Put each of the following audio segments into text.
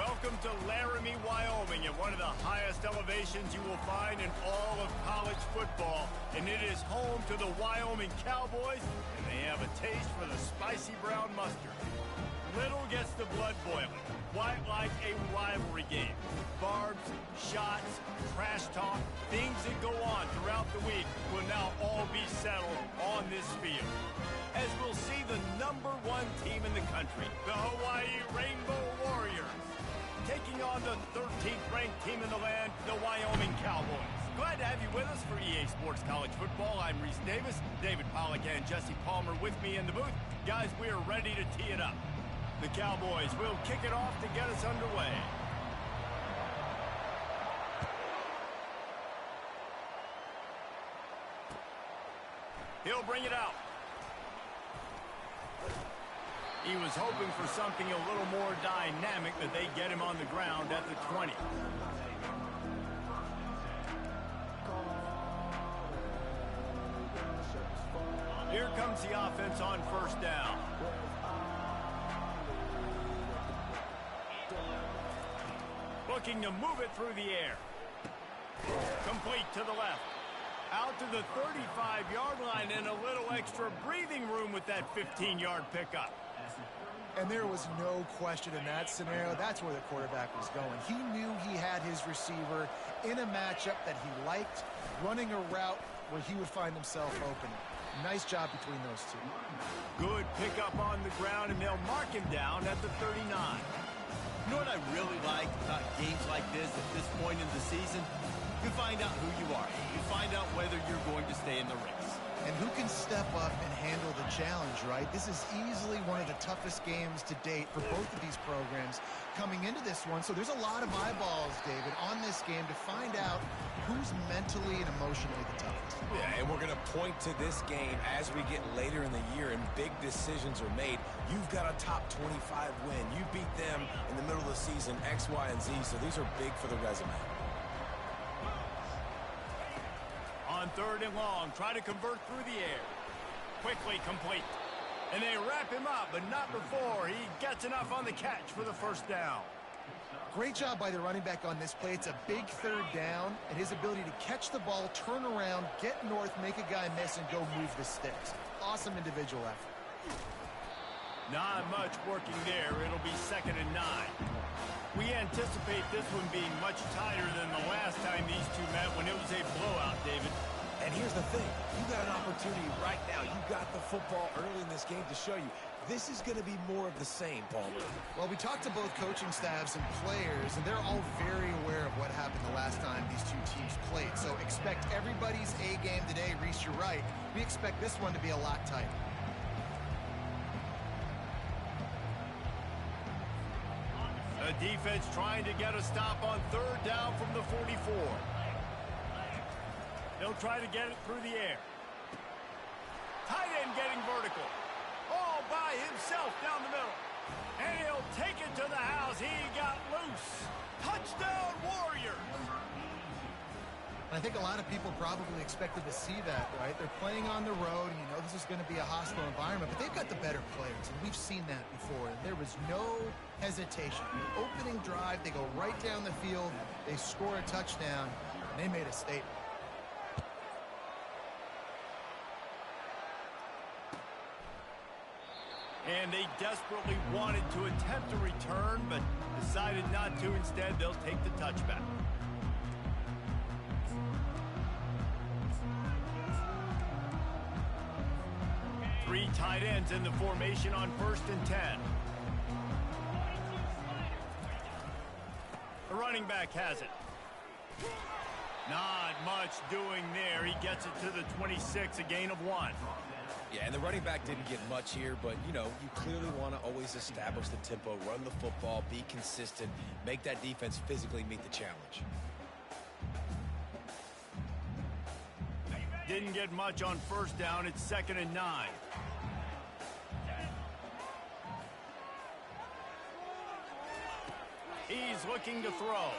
Welcome to Laramie, Wyoming, at one of the highest elevations you will find in all of college football. And it is home to the Wyoming Cowboys, and they have a taste for the spicy brown mustard. Little gets the blood boiling, quite like a rivalry game. Barbs, shots, trash talk, things that go on throughout the week will now all be settled on this field. As we'll see the #1 team in the country, the Hawaii Rainbow Warriors, taking on the 13th ranked team in the land, the Wyoming Cowboys. Glad to have you with us for EA Sports College Football. I'm Reese Davis, David Pollack and Jesse Palmer with me in the booth. Guys, we are ready to tee it up. The Cowboys will kick it off to get us underway. He'll bring it out. He was hoping for something a little more dynamic, but they get him on the ground at the 20. Here comes the offense on first down. Looking to move it through the air. Complete to the left. Out to the 35-yard line and a little extra breathing room with that 15-yard pickup. And there was no question in that scenario. That's where the quarterback was going. He knew he had his receiver in a matchup that he liked, running a route where he would find himself open. Nice job between those two. Good pickup on the ground, and they'll mark him down at the 39. You know what I really like about games like this at this point in the season? You find out who you are. You find out whether you're going to stay in the race. And who can step up and handle the challenge, right? This is easily one of the toughest games to date for both of these programs coming into this one. So there's a lot of eyeballs, David, on this game to find out who's mentally and emotionally the toughest. Yeah, and we're going to point to this game as we get later in the year and big decisions are made. You've got a top 25 win. You beat them in the middle of the season, X, Y, and Z, so these are big for the resume. On 3rd and long, try to convert through the air. Quickly complete. And they wrap him up, but not before he gets enough on the catch for the first down. Great job by the running back on this play. It's a big 3rd down, and his ability to catch the ball, turn around, get north, make a guy miss, and go move the sticks. Awesome individual effort. Not much working there. It'll be 2nd and 9. We anticipate this one being much tighter than the last time these two met when it was a blowout, David. And here's the thing. You got an opportunity right now. You got the football early in this game to show you. This is going to be more of the same, Palmer. Well, we talked to both coaching staffs and players, and they're all very aware of what happened the last time these two teams played. So expect everybody's A game today. Reese, you're right. We expect this one to be a lot tighter. The defense trying to get a stop on 3rd down from the 44. They'll try to get it through the air. Tight end getting vertical. All by himself down the middle. And he'll take it to the house. He got loose. Touchdown, Warriors! I think a lot of people probably expected to see that, right? They're playing on the road, and you know this is going to be a hostile environment, but they've got the better players, and we've seen that before. And there was no hesitation. The opening drive, they go right down the field, they score a touchdown, and they made a statement. And they desperately wanted to attempt a return, but decided not to. Instead, they'll take the touchback. Three tight ends in the formation on 1st and 10. The running back has it. Not much doing there. He gets it to the 26, a gain of 1. Yeah, and the running back didn't get much here, but, you know, you clearly want to always establish the tempo, run the football, be consistent, make that defense physically meet the challenge. Didn't get much on 1st down. It's 2nd and 9. He's looking to throw.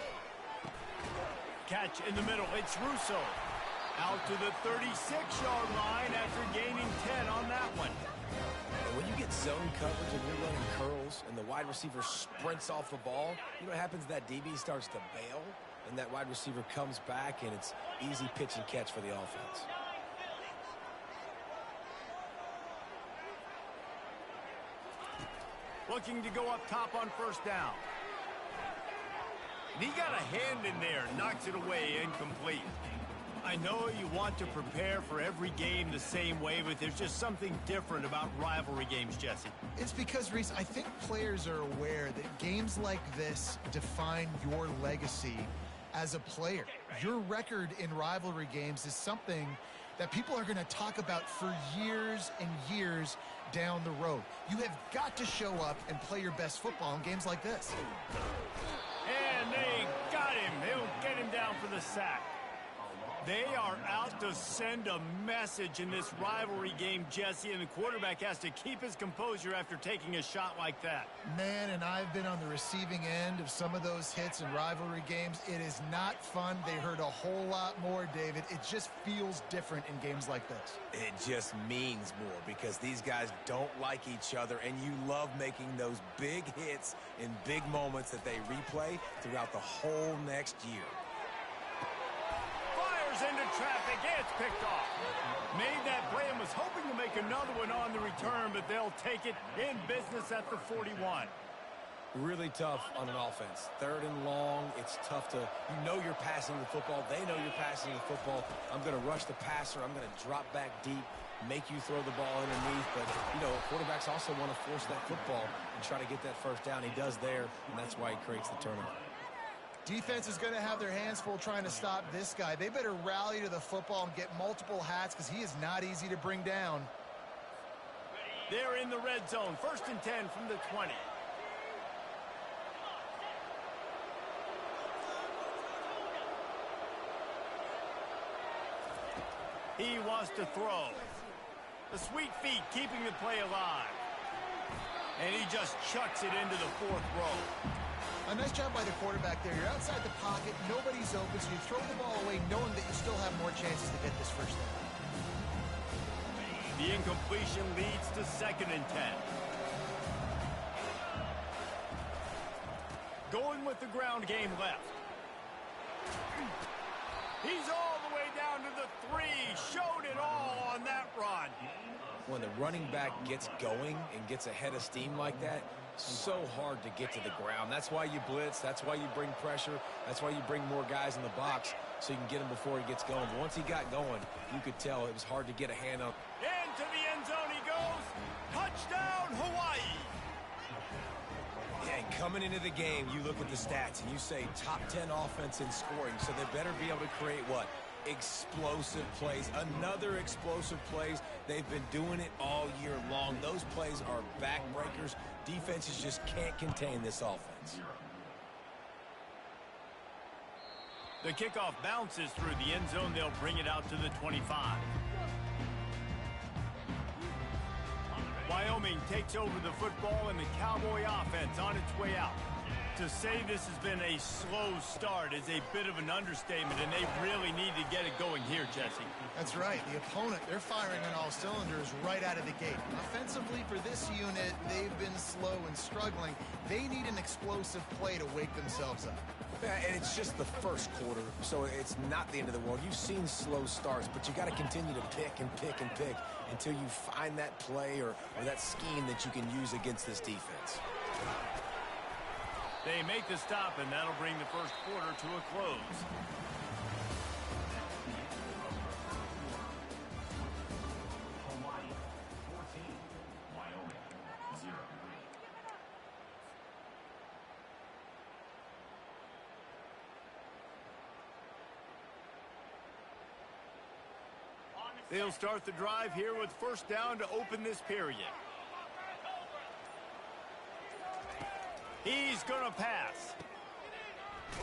Catch in the middle. It's Russo. Out to the 36-yard line after gaining 10 on that one. And when you get zone coverage and you're running curls and the wide receiver sprints off the ball, you know what happens? That DB starts to bail, and that wide receiver comes back, and it's easy pitch and catch for the offense. Looking to go up top on first down. And he got a hand in there, knocks it away, incomplete. I know you want to prepare for every game the same way, but there's just something different about rivalry games, Jesse. It's because, Reese, I think players are aware that games like this define your legacy as a player. Your record in rivalry games is something that people are going to talk about for years and years down the road. You have got to show up and play your best football in games like this. And they got him. They'll get him down for the sack. They are out to send a message in this rivalry game, Jesse, and the quarterback has to keep his composure after taking a shot like that. Man, and I've been on the receiving end of some of those hits in rivalry games. It is not fun. They hurt a whole lot more, David. It just feels different in games like this. It just means more because these guys don't like each other, and you love making those big hits in big moments that they replay throughout the whole next year. Into traffic, it's picked off. Made that play and was hoping to make another one on the return, but they'll take it in business at the 41. Really tough on an offense. 3rd and long, it's tough to, you know you're passing the football. They know you're passing the football. I'm going to rush the passer. I'm going to drop back deep, make you throw the ball underneath. But, you know, quarterbacks also want to force that football and try to get that first down. He does there, and that's why he creates the turnover. Defense is going to have their hands full trying to stop this guy. They better rally to the football and get multiple hats because he is not easy to bring down. They're in the red zone. 1st and 10 from the 20. He wants to throw. The sweet feet keeping the play alive. And he just chucks it into the 4th row. A nice job by the quarterback there. You're outside the pocket, nobody's open, so you throw the ball away knowing that you still have more chances to get this first down. The incompletion leads to 2nd and 10. Going with the ground game left. He's all the way down to the 3. Showed it all on that run. When the running back gets going and gets ahead of steam like that, so hard to get to the ground. That's why you blitz. That's why you bring pressure. That's why you bring more guys in the box so you can get him before he gets going. But once he got going, you could tell it was hard to get a hand on. Into the end zone he goes. Touchdown, Hawaii. Yeah, and coming into the game, you look at the stats and you say top 10 offense in scoring. So they better be able to create what? Explosive plays. Another explosive plays. They've been doing it all year long. Those plays are backbreakers. Defenses just can't contain this offense. The kickoff bounces through the end zone. They'll bring it out to the 25. Wyoming takes over the football and the Cowboy offense on its way out. To say this has been a slow start is a bit of an understatement, and they really need to get it going here, Jesse. That's right. The opponent, they're firing on all cylinders right out of the gate. Offensively for this unit, they've been slow and struggling. They need an explosive play to wake themselves up. Yeah, and it's just the first quarter, so it's not the end of the world. You've seen slow starts, but you got to continue to pick and pick and pick until you find that play or that scheme that you can use against this defense. They make the stop, and that'll bring the first quarter to a close. Hawaii 14, Wyoming 0. They'll start the drive here with first down to open this period. He's going to pass.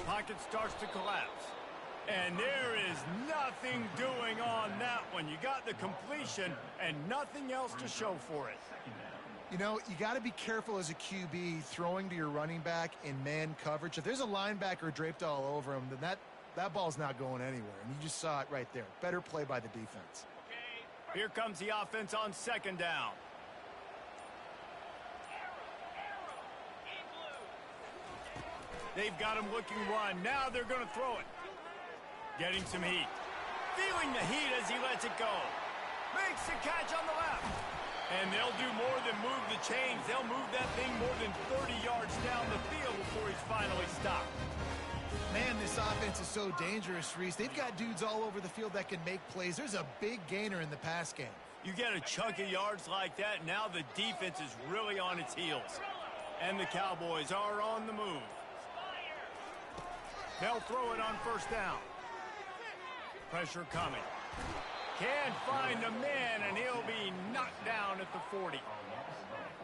Pocket starts to collapse. And there is nothing doing on that one. You got the completion and nothing else to show for it. You know, you got to be careful as a QB throwing to your running back in man coverage. If there's a linebacker draped all over him, then that ball's not going anywhere. And you just saw it right there. Better play by the defense. Here comes the offense on second down. They've got him looking one. Now they're going to throw it. Getting some heat. Feeling the heat as he lets it go. Makes the catch on the left. And they'll do more than move the chains. They'll move that thing more than 30 yards down the field before he's finally stopped. Man, this offense is so dangerous, Reese. They've got dudes all over the field that can make plays. There's a big gainer in the pass game. You get a chunk of yards like that, now the defense is really on its heels. And the Cowboys are on the move. They'll throw it on first down. Pressure coming. Can't find a man, and he'll be knocked down at the 40.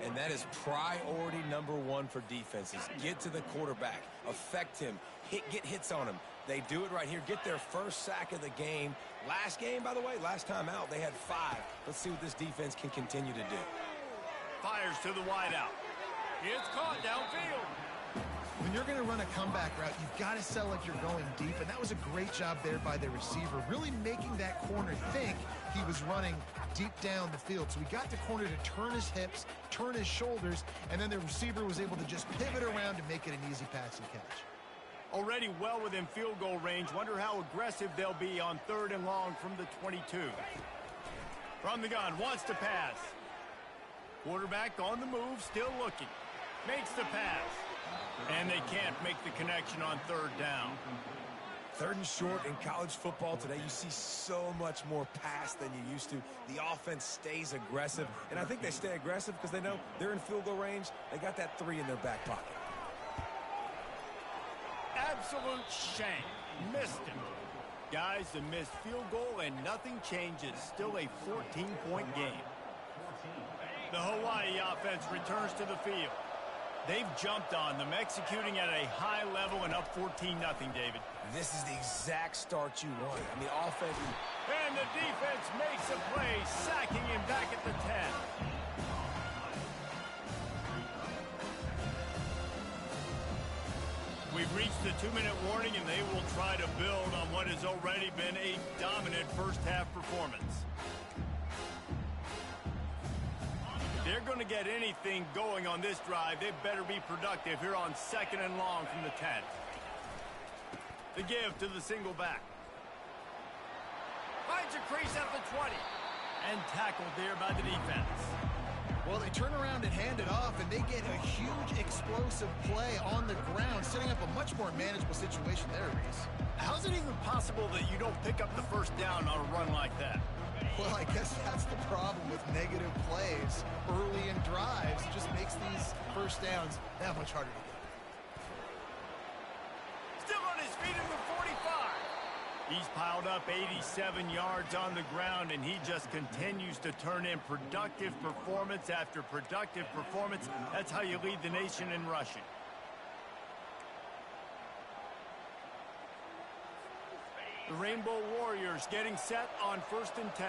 And that is priority number one for defenses. Get to the quarterback. Affect him. Get hits on him. They do it right here. Get their first sack of the game. Last game, by the way, last time out, they had 5. Let's see what this defense can continue to do. Fires to the wideout. It's caught downfield. When you're going to run a comeback route, you've got to sell like you're going deep, and that was a great job there by the receiver, really making that corner think he was running deep down the field. So he got the corner to turn his hips, turn his shoulders, and then the receiver was able to just pivot around to make it an easy pass and catch. Already well within field goal range. Wonder how aggressive they'll be on 3rd and long from the 22. From the gun, wants to pass. Quarterback on the move, still looking. Makes the pass. And they can't make the connection on 3rd down. 3rd and short in college football today, you see so much more pass than you used to. The offense stays aggressive, and I think they stay aggressive because they know they're in field goal range. They got that 3 in their back pocket. Absolute shame. Missed him. Guys, a missed field goal and nothing changes. Still a 14-point game. The Hawaii offense returns to the field. They've jumped on them, executing at a high level and up 14-0, David. This is the exact start you want. I mean, offense. And the defense makes a play, sacking him back at the 10. We've reached the 2-minute warning, and they will try to build on what has already been a dominant first-half performance. They're going to get anything going on this drive. They better be productive here on 2nd and long from the 10. The give to the single back. Finds a crease at the 20. And tackled there by the defense. Well, they turn around and hand it off, and they get a huge explosive play on the ground, setting up a much more manageable situation there, Reese. How's it even possible that you don't pick up the first down on a run like that? Well, I guess that's the problem with negative plays early in drives. It just makes these first downs that much harder to get. Still on his feet in the 45. He's piled up 87 yards on the ground, and he just continues to turn in productive performance after productive performance. That's how you lead the nation in rushing. The Rainbow Warriors getting set on 1st and 10.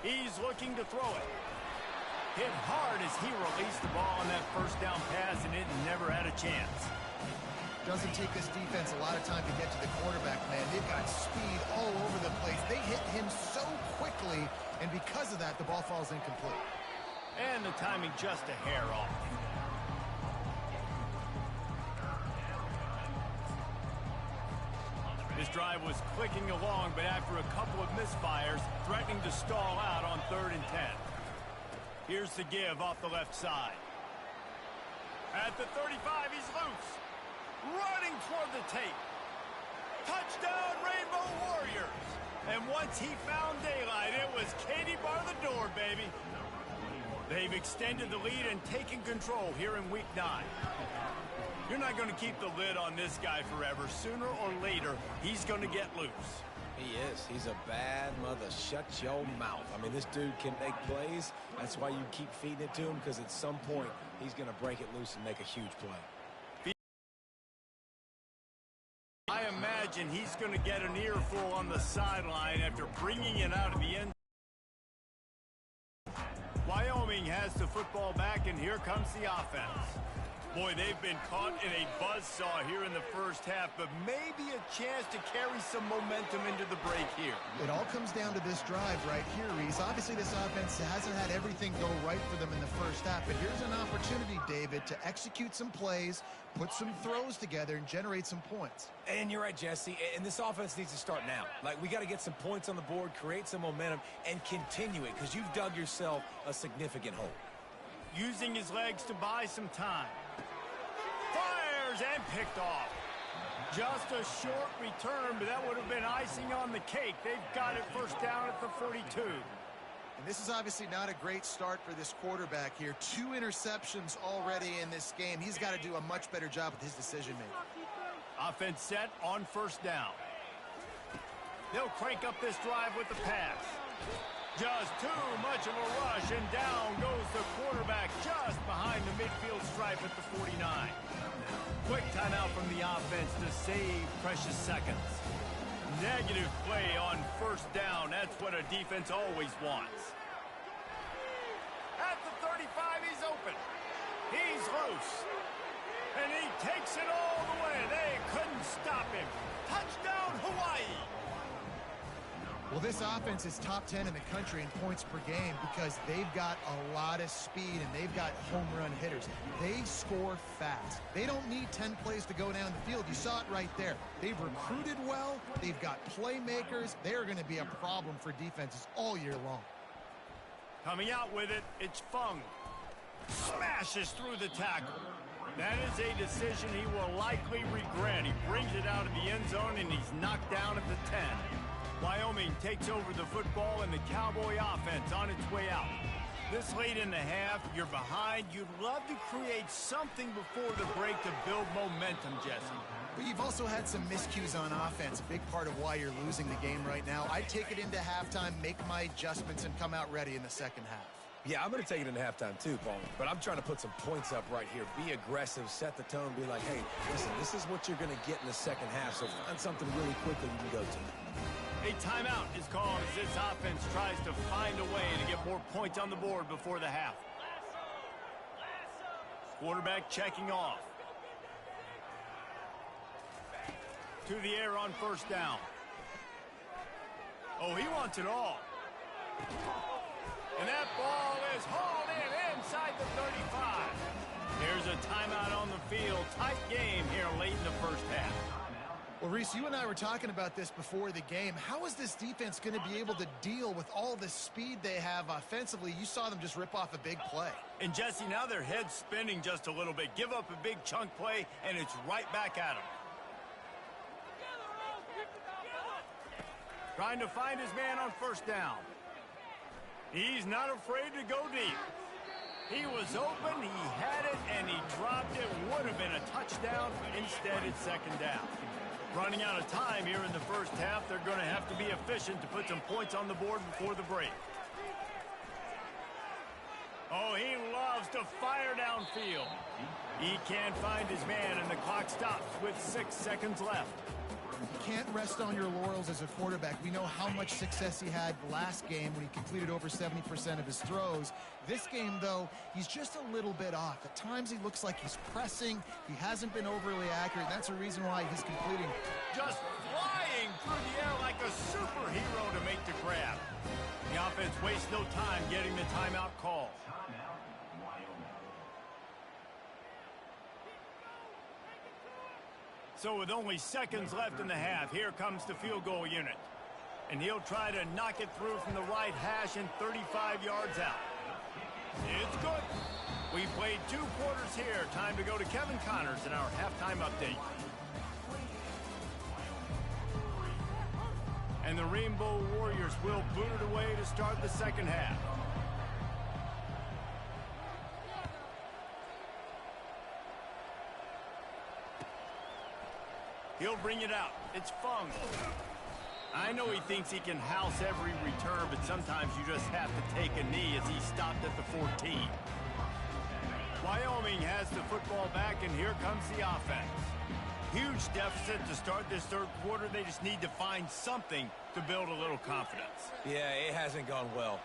He's looking to throw it. Hit hard as he released the ball on that first down pass, and it never had a chance. Doesn't take this defense a lot of time to get to the quarterback, man. They've got speed all over the place. They hit him so quickly, and because of that, the ball falls incomplete. And the timing just a hair off. This drive was clicking along, but after a couple of misfires, threatening to stall out on 3rd and 10. Here's the give off the left side. At the 35, he's loose. Running toward the tape. Touchdown, Rainbow Warriors. And once he found daylight, it was Katie bar the door, baby. They've extended the lead and taken control here in Week 9. You're not going to keep the lid on this guy forever. Sooner or later, he's going to get loose. He is. He's a bad mother. Shut your mouth. I mean, this dude can make plays. That's why you keep feeding it to him, because at some point, he's going to break it loose and make a huge play. I imagine he's going to get an earful on the sideline after bringing it out of the end. Wyoming has the football back, and here comes the offense. Boy, they've been caught in a buzzsaw here in the first half, but maybe a chance to carry some momentum into the break here. It all comes down to this drive right here, Reese. Obviously, this offense hasn't had everything go right for them in the first half, but here's an opportunity, David, to execute some plays, put some throws together, and generate some points. And you're right, Jesse, and this offense needs to start now. Like, we got to get some points on the board, create some momentum, and continue it, because you've dug yourself a significant hole. Using his legs to buy some time. Fires and picked off. Just a short return, but that would have been icing on the cake. They've got it first down at the 42. And this is obviously not a great start for this quarterback here. 2 interceptions already in this game. He's got to do a much better job with his decision-making. Offense set on first down. They'll crank up this drive with the pass. Just too much of a rush, and down goes the quarterback just behind the midfield stripe at the 49. Quick timeout from the offense to save precious seconds. Negative play on first down. That's what a defense always wants. At the 35, he's open. He's loose. And he takes it all the way. They couldn't stop him. Touchdown, Hawaii. Well, this offense is top 10 in the country in points per game because they've got a lot of speed and they've got home run hitters. They score fast. They don't need 10 plays to go down the field. You saw it right there. They've recruited well. They've got playmakers. They are going to be a problem for defenses all year long. Coming out with it, it's Fung. Smashes through the tackle. That is a decision he will likely regret. He brings it out of the end zone and he's knocked down at the 10. Wyoming takes over the football and the Cowboy offense on its way out. This late in the half, you're behind. You'd love to create something before the break to build momentum, Jesse. But you've also had some miscues on offense, a big part of why you're losing the game right now. I'd take it into halftime, make my adjustments, and come out ready in the second half. Yeah, I'm going to take it into halftime too, Paul. But I'm trying to put some points up right here. Be aggressive, set the tone, be like, hey, listen, this is what you're going to get in the second half, so find something really quickly you can go to. A timeout is called as this offense tries to find a way to get more points on the board before the half. Quarterback checking off. To the air on first down. Oh, he wants it all. And that ball is hauled in inside the 35. Here's a timeout on the field. Tight game here late in the first half. Well, Reese, you and I were talking about this before the game. How is this defense going to be able to deal with all the speed they have offensively? You saw them just rip off a big play. And, Jesse, now their head's spinning just a little bit. Give up a big chunk play, and it's right back at them. Trying to find his man on first down. He's not afraid to go deep. He was open, he had it, and he dropped it. Would have been a touchdown. Instead, it's second down. Running out of time here in the first half. They're going to have to be efficient to put some points on the board before the break. Oh, he loves to fire downfield. He can't find his man, and the clock stops with 6 seconds left. You can't rest on your laurels as a quarterback. We know how much success he had last game when he completed over 70% of his throws. This game, though, he's just a little bit off. At times he looks like he's pressing. He hasn't been overly accurate. That's a reason why he's completing. Just flying through the air like a superhero to make the grab. The offense wastes no time getting the timeout call. So with only seconds left in the half, here comes the field goal unit. And he'll try to knock it through from the right hash and 35 yards out. It's good. We played 2 quarters here. Time to go to Kevin Connors in our halftime update. And the Rainbow Warriors will boot it away to start the second half. He'll bring it out. It's Fung. I know he thinks he can house every return, but sometimes you just have to take a knee as he stopped at the 14. Wyoming has the football back, and here comes the offense. Huge deficit to start this third quarter. They just need to find something to build a little confidence. Yeah, it hasn't gone well.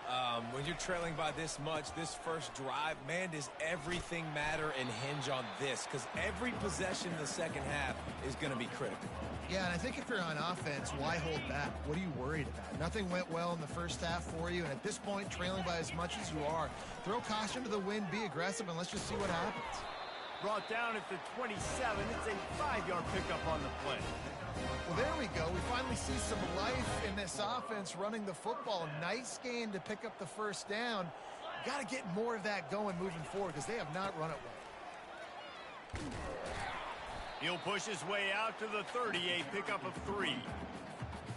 When you're trailing by this much, this first drive, man, does everything matter and hinge on this? Because every possession in the second half is going to be critical. Yeah, and I think if you're on offense, why hold back? What are you worried about? Nothing went well in the first half for you, and at this point, trailing by as much as you are, throw caution to the wind, be aggressive, and let's just see what happens. Brought down at the 27. It's a 5-yard pickup on the play. Well, there we go. We finally see some life in this offense running the football. Nice game to pick up the first down. Got to get more of that going moving forward because they have not run it well. He'll push his way out to the 38, pickup of 3.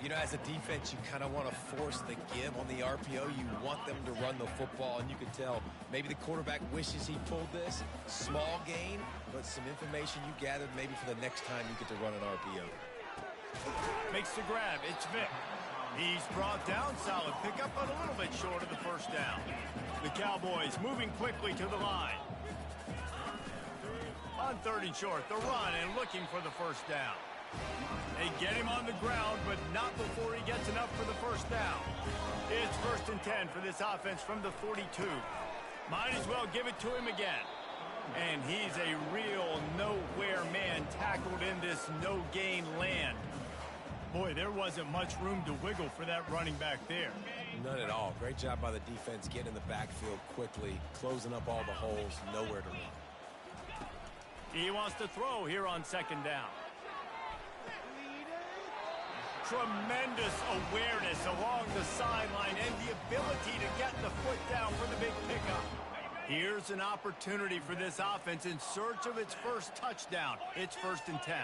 You know, as a defense, you kind of want to force the give on the RPO. You want them to run the football, and you can tell maybe the quarterback wishes he pulled this. Small gain, but some information you gathered maybe for the next time you get to run an RPO. Makes the grab. It's Vic. He's brought down. Solid pickup, but a little bit short of the first down. The Cowboys moving quickly to the line. On 3rd and short, the run and looking for the first down. They get him on the ground, but not before he gets enough for the first down. It's 1st and 10 for this offense from the 42. Might as well give it to him again. And he's a real nowhere man tackled in this no-gain land. Boy, there wasn't much room to wiggle for that running back there. None at all. Great job by the defense getting in the backfield quickly, closing up all the holes, nowhere to run. He wants to throw here on 2nd down. Tremendous awareness along the sideline and the ability to get the foot down for the big pickup. Here's an opportunity for this offense in search of its first touchdown. It's 1st and 10.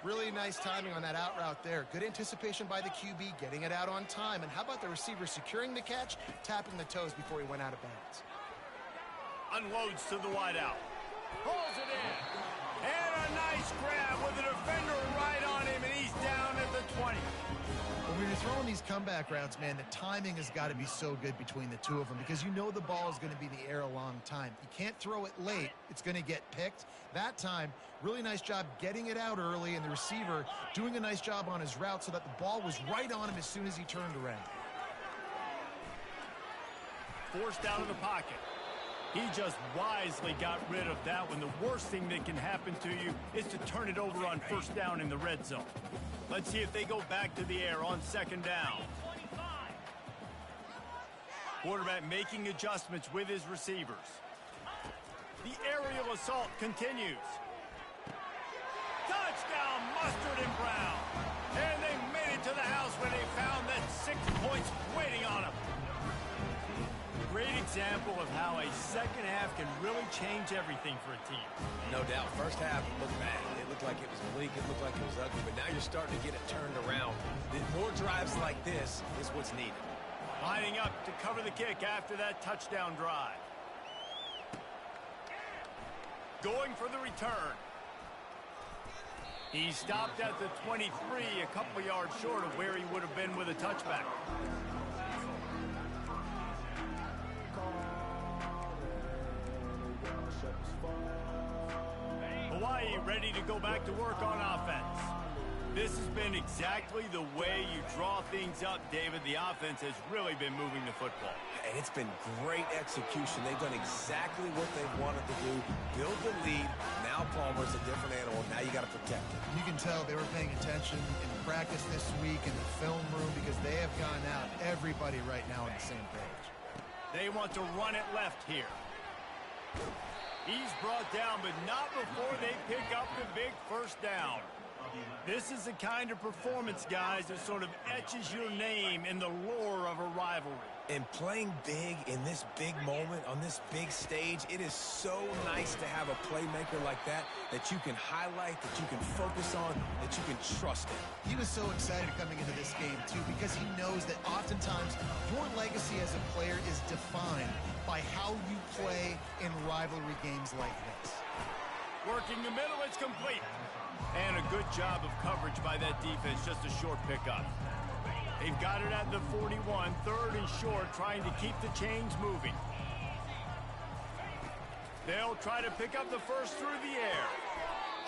Really nice timing on that out route there. Good anticipation by the QB, getting it out on time. And how about the receiver securing the catch, tapping the toes before he went out of bounds? Unloads to the wideout. Pulls it in. And a nice grab with the defender right on him, and he's down at the 20. When you're throwing these comeback routes, man, the timing has got to be so good between the two of them because you know the ball is going to be in the air a long time. You can't throw it late. It's going to get picked. That time, really nice job getting it out early, and the receiver doing a nice job on his route so that the ball was right on him as soon as he turned around. Forced out of the pocket. He just wisely got rid of that one. The worst thing that can happen to you is to turn it over on 1st down in the red zone. Let's see if they go back to the air on 2nd down. Quarterback making adjustments with his receivers. The aerial assault continues. Touchdown, Mustard and Brown. And they made it to the house where they found that 6 points waiting on them. Great example of how a second half can really change everything for a team. No doubt. First half looked bad. It looked like it was bleak. It looked like it was ugly. But now you're starting to get it turned around. More drives like this is what's needed. Lining up to cover the kick after that touchdown drive. Going for the return. He stopped at the 23, a couple yards short of where he would have been with a touchback. Hawaii ready to go back to work on offense. This has been exactly the way you draw things up, David. The offense has really been moving the football. And it's been great execution. They've done exactly what they wanted to do. Build the lead. Now Palmer's a different animal. Now you got to protect it. You can tell they were paying attention in practice this week in the film room because they have gone out, everybody right now on the same page. They want to run it left here. He's brought down, but not before they pick up the big first down. This is the kind of performance, guys, that sort of etches your name in the lore of a rivalry. And playing big in this big moment, on this big stage, it is so nice to have a playmaker like that that you can highlight, that you can focus on, that you can trust in. He was so excited coming into this game, too, because he knows that oftentimes your legacy as a player is defined by how you play in rivalry games like this. Working the middle, it's complete. And a good job of coverage by that defense, just a short pickup. They've got it at the 41, 3rd and short, trying to keep the chains moving. They'll try to pick up the first through the air.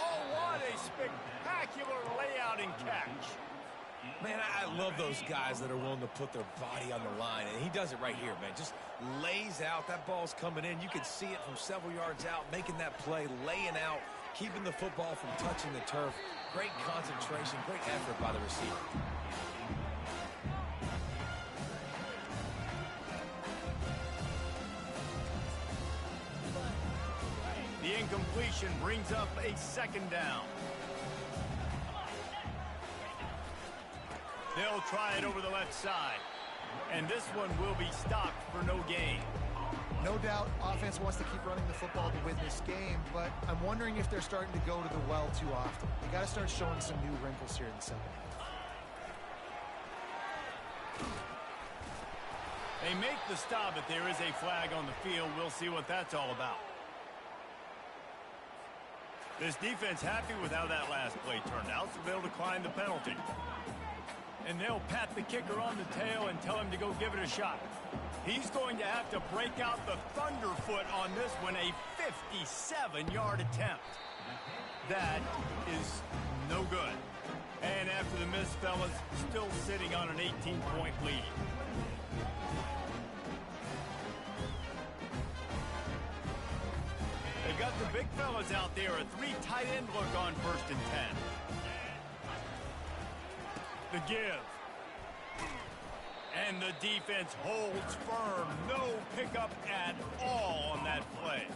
Oh, what a spectacular layout and catch. Man, I love those guys that are willing to put their body on the line, and he does it right here, man. Just lays out. That ball's coming in. You can see it from several yards out, making that play, laying out, keeping the football from touching the turf. Great concentration, great effort by the receiver. The incompletion brings up a second down. They'll try it over the left side. And this one will be stopped for no gain. No doubt, offense wants to keep running the football to win this game, but I'm wondering if they're starting to go to the well too often. They got to start showing some new wrinkles here in the second half. They make the stop, but there is a flag on the field. We'll see what that's all about. This defense happy with how that last play turned out, so they'll decline the penalty. And they'll pat the kicker on the tail and tell him to go give it a shot. He's going to have to break out the thunderfoot on this one, a 57-yard attempt. That is no good. And after the miss, fellas, still sitting on an 18-point lead. They've got the big fellas out there, a 3 tight end look on 1st and 10. The give. And the defense holds firm. No pickup at all on that play.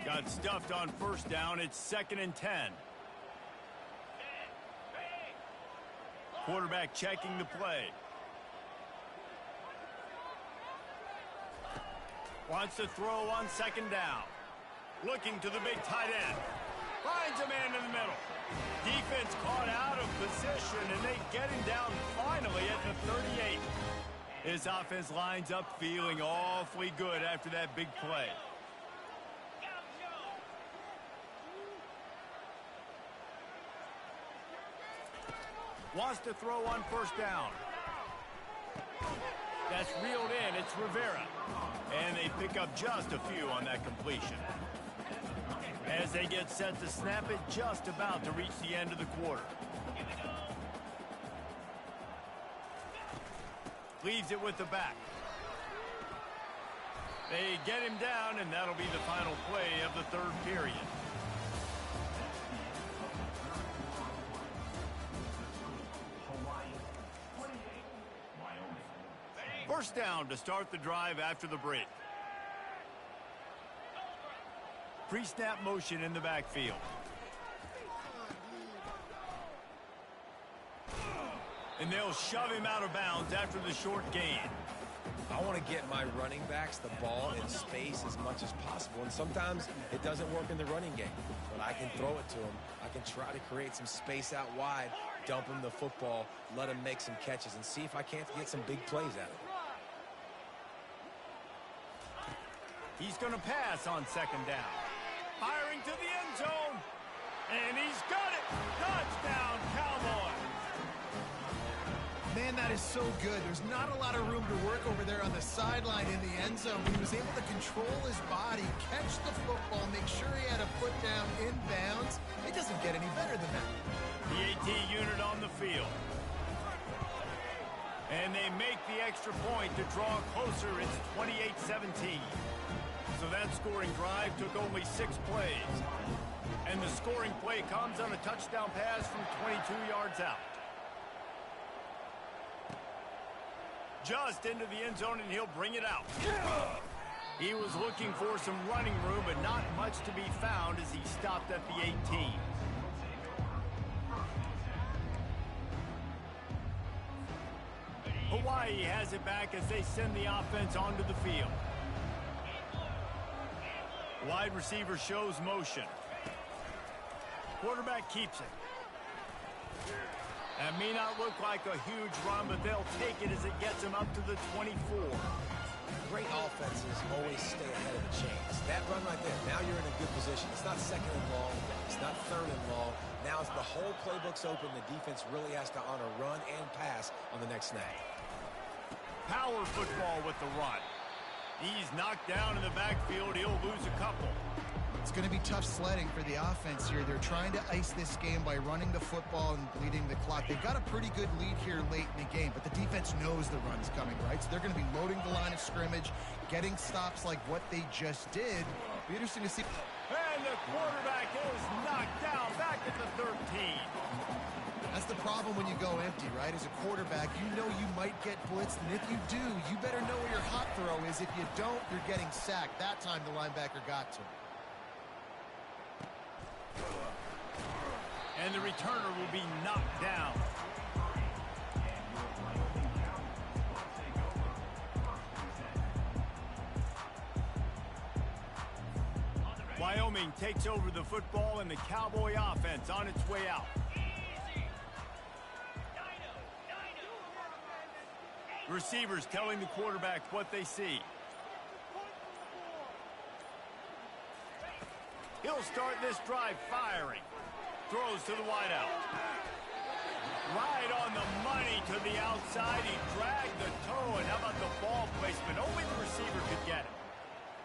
Got stuffed on 1st down. It's 2nd and 10. Quarterback checking the play. Wants to throw on 2nd down. Looking to the big tight end. Finds a man in the middle. Defense caught out of position, and they get him down finally at the 38. His offense lines up feeling awfully good after that big play. Wants to throw on 1st down. That's reeled in. It's Rivera. And they pick up just a few on that completion. As they get set to snap it, just about to reach the end of the quarter. Leaves it with the back. They get him down, and that'll be the final play of the 3rd period. First down to start the drive after the break. Pre-snap motion in the backfield. And they'll shove him out of bounds after the short gain. I want to get my running backs the ball in space as much as possible, and sometimes it doesn't work in the running game. But I can throw it to him. I can try to create some space out wide, dump him the football, let him make some catches, and see if I can't get some big plays out of it. He's going to pass on 2nd down. Firing to the end zone. And he's got it. Touchdown, Cowboys. Man, that is so good. There's not a lot of room to work over there on the sideline in the end zone. He was able to control his body, catch the football, make sure he had a foot down in bounds. It doesn't get any better than that. The AT unit on the field. And they make the extra point to draw closer. It's 28-17. So that scoring drive took only 6 plays. And the scoring play comes on a touchdown pass from 22 yards out. Just into the end zone, and he'll bring it out. He was looking for some running room, but not much to be found as he stopped at the 18. Hawaii has it back as they send the offense onto the field. Wide receiver shows motion. Quarterback keeps it. That may not look like a huge run, but they'll take it as it gets them up to the 24. Great offenses always stay ahead of the chains. That run right there, now you're in a good position. It's not 2nd and long. It's not 3rd and long. Now as the whole playbook's open, the defense really has to honor run and pass on the next snap. Power football with the run. He's knocked down in the backfield. He'll lose a couple. It's going to be tough sledding for the offense here. They're trying to ice this game by running the football and bleeding the clock. They've got a pretty good lead here late in the game, but the defense knows the run's coming, right? So they're going to be loading the line of scrimmage, getting stops like what they just did. Be interesting to see. And the quarterback is knocked down back at the 13. That's the problem when you go empty, right? As a quarterback, you know you might get blitzed, and if you do, you better know where your hot throw is. If you don't, you're getting sacked. That time the linebacker got to him. And the returner will be knocked down. Wyoming takes over the football, and the Cowboy offense on its way out. Receivers telling the quarterback what they see. He'll start this drive firing. Throws to the wideout. Right on the money to the outside. He dragged the toe, and how about the ball placement? Only the receiver could get it.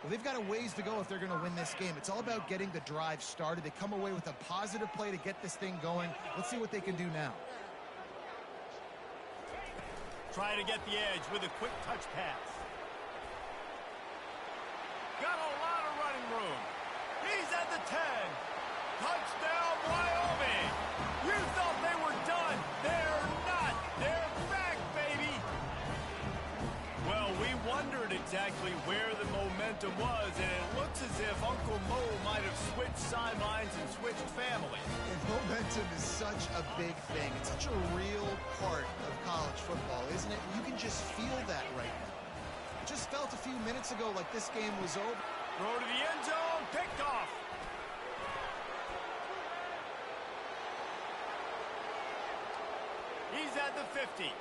Well, they've got a ways to go if they're going to win this game. It's all about getting the drive started. They come away with a positive play to get this thing going. Let's see what they can do now. Trying to get the edge with a quick touch pass. Got a lot of running room. He's at the 10. Touchdown, Wyoming. You thought they were done. They're not. They're back, baby. Well, we wondered exactly where the momentum was, and it looks as if Uncle Mo might have switched sidelines and switched families. And momentum is such a big thing. It's such a real part of college football, isn't it? You can just feel that right now. It just felt a few minutes ago like this game was over. Throw to the end zone. Picked off. He's at the 50.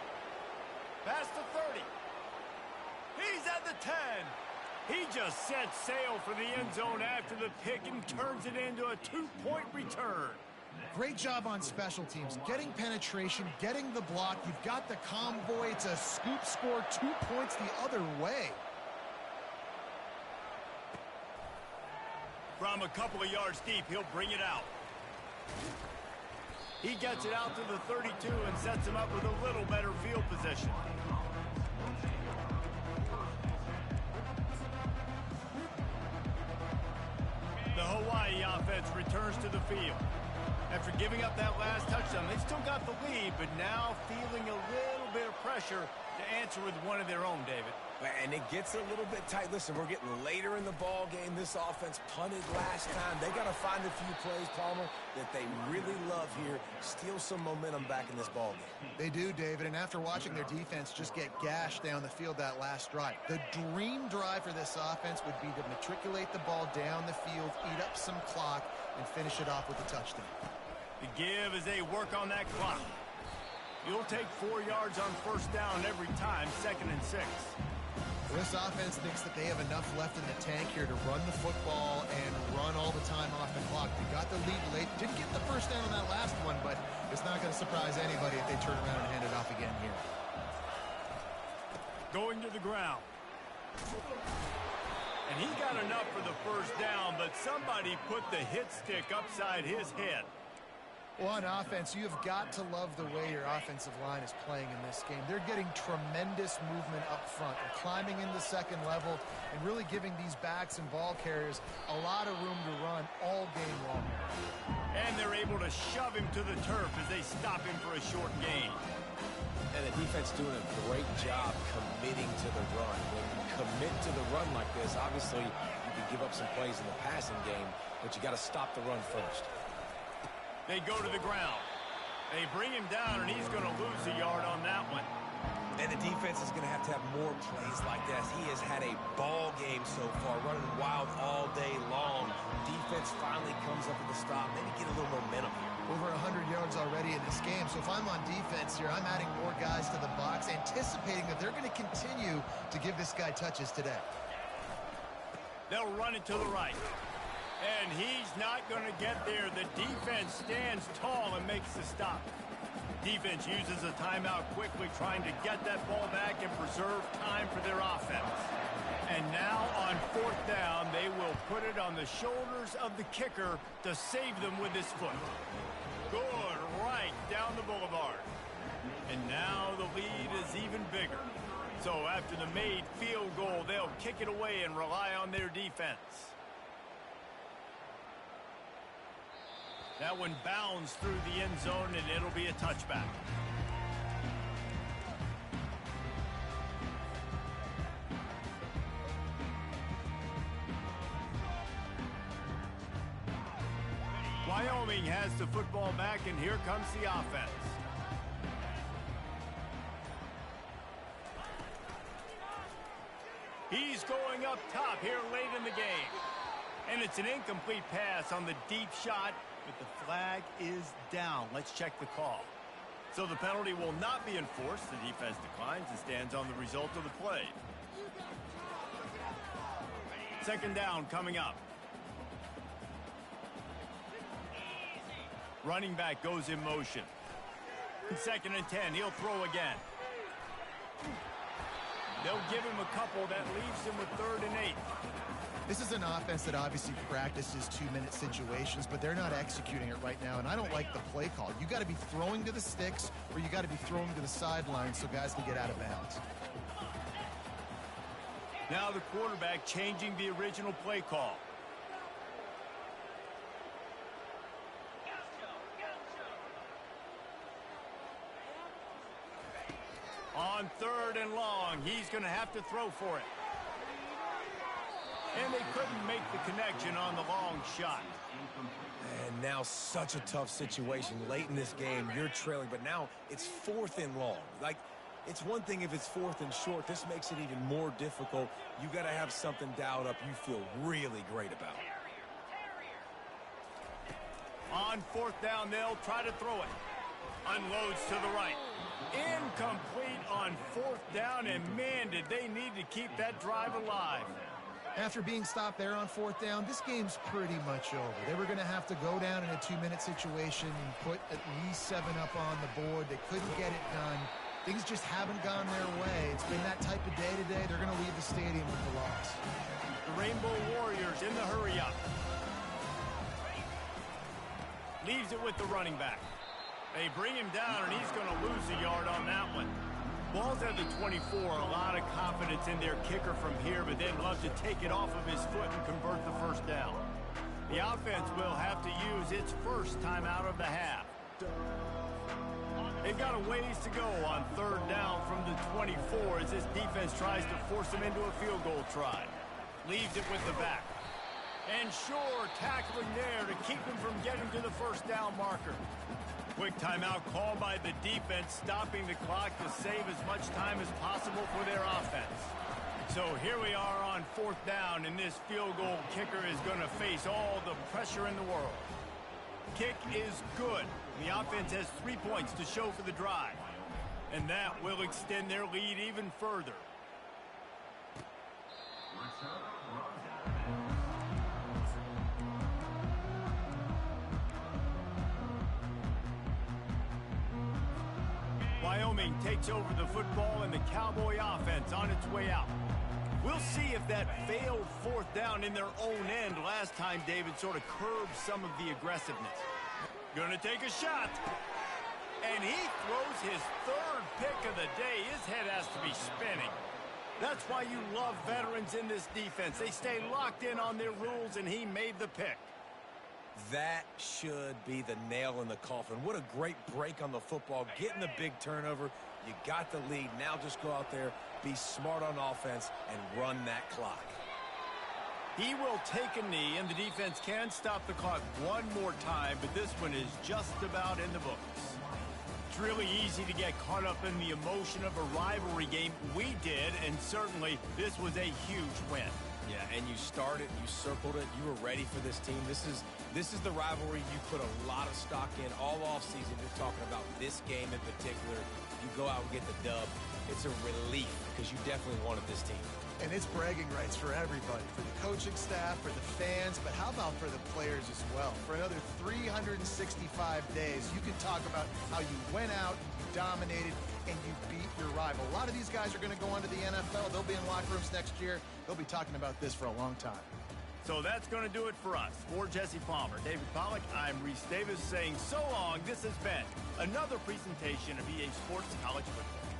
Past the 30. He's at the 10. He just set sail for the end zone after the pick and turns it into a 2-point return. Great job on special teams. Getting penetration, getting the block. You've got the convoy. It's a scoop score, 2 points the other way. From a couple of yards deep, he'll bring it out. He gets it out to the 32 and sets him up with a little better field position. The Hawaii offense returns to the field. After giving up that last touchdown, they still got the lead, but now feeling a little bit of pressure to answer with one of their own, David. And it gets a little bit tight. Listen, we're getting later in the ball game. This offense punted last time. They got to find a few plays, Palmer, that they really love here. Steal some momentum back in this ball game. They do, David, and after watching their defense just get gashed down the field that last drive, the dream drive for this offense would be to matriculate the ball down the field, eat up some clock, and finish it off with a touchdown. The give as they work on that clock. You'll take 4 yards on first down every time, 2nd and 6. This offense thinks that they have enough left in the tank here to run the football and run all the time off the clock. They got the lead late. Didn't get the first down on that last one, but it's not going to surprise anybody if they turn around and hand it off again here. Going to the ground. And he got enough for the first down, but somebody put the hit stick upside his head. Well, on offense, you have got to love the way your offensive line is playing in this game. They're getting tremendous movement up front and climbing into second level and really giving these backs and ball carriers a lot of room to run all game long. And they're able to shove him to the turf as they stop him for a short gain. And the defense doing a great job committing to the run. When you commit to the run like this, obviously you can give up some plays in the passing game, but you got to stop the run first. They go to the ground. They bring him down, and he's going to lose a yard on that one. And the defense is going to have more plays like this. He has had a ball game so far, running wild all day long. Defense finally comes up with a stop. Maybe get a little momentum here. Over 100 yards already in this game. So if I'm on defense here, I'm adding more guys to the box, anticipating that they're going to continue to give this guy touches today. They'll run it to the right. And he's not going to get there. The defense stands tall and makes the stop. Defense uses a timeout quickly, trying to get that ball back and preserve time for their offense. And now on 4th down, they will put it on the shoulders of the kicker to save them with his foot. Good, right down the boulevard. And now the lead is even bigger. So after the made field goal, they'll kick it away and rely on their defense. That one bounds through the end zone, and it'll be a touchback. Wyoming has the football back, and here comes the offense. He's going up top here late in the game. And it's an incomplete pass on the deep shot, but the flag is down. Let's check the call. So the penalty will not be enforced. The defense declines and stands on the result of the play. 2nd down coming up. Running back goes in motion. 2nd and 10. He'll throw again. They'll give him a couple. That leaves him with 3rd and 8. This is an offense that obviously practices 2-minute situations, but they're not executing it right now, and I don't like the play call. You got to be throwing to the sticks, or you got to be throwing to the sideline so guys can get out of bounds. Now the quarterback changing the original play call. On 3rd and long, he's going to have to throw for it. And they couldn't make the connection on the long shot. And now such a tough situation. Late in this game, you're trailing, but now it's 4th and long. Like, it's one thing if it's 4th and short. This makes it even more difficult. You got to have something dialed up you feel really great about. On 4th down, they'll try to throw it. Unloads to the right. Incomplete on 4th down, and man, did they need to keep that drive alive. After being stopped there on 4th down, this game's pretty much over. They were going to have to go down in a 2-minute situation and put at least 7 up on the board. They couldn't get it done. Things just haven't gone their way. It's been that type of day today. They're going to leave the stadium with the loss. The Rainbow Warriors in the hurry-up. Leaves it with the running back. They bring him down, and he's going to lose a yard on that one. Ball's at the 24, a lot of confidence in their kicker from here, but they'd love to take it off of his foot and convert the 1st down. The offense will have to use its first timeout of the half. They've got a ways to go on 3rd down from the 24 as this defense tries to force them into a field goal try. Leaves it with the back. And sure, tackling there to keep him from getting to the 1st down marker. Quick timeout called by the defense, stopping the clock to save as much time as possible for their offense. So here we are on 4th down, and this field goal kicker is going to face all the pressure in the world. Kick is good. The offense has 3 points to show for the drive, and that will extend their lead even further. Wyoming takes over the football, and the Cowboy offense on its way out. We'll see if that failed 4th down in their own end last time, David, sort of curbed some of the aggressiveness. Gonna take a shot. And he throws his 3rd pick of the day. His head has to be spinning. That's why you love veterans in this defense. They stay locked in on their rules, and he made the pick. That should be the nail in the coffin. What a great break on the football. Getting the big turnover. You got the lead. Now just go out there, be smart on offense, and run that clock. He will take a knee, and the defense can stop the clock one more time, but this one is just about in the books. It's really easy to get caught up in the emotion of a rivalry game. We did, and certainly this was a huge win. Yeah, and you started, you circled it, you were ready for this team. This is the rivalry you put a lot of stock in all offseason. You're talking about this game in particular. You go out and get the dub. It's a relief because you definitely wanted this team. And it's bragging rights for everybody, for the coaching staff, for the fans, but how about for the players as well? For another 365 days, you can talk about how you went out, you dominated, and you beat your rival. A lot of these guys are going to go on to the NFL. They'll be in locker rooms next year. They'll be talking about this for a long time. So that's going to do it for us. For Jesse Palmer, David Pollack, I'm Reese Davis saying so long. This has been another presentation of EA Sports College Football.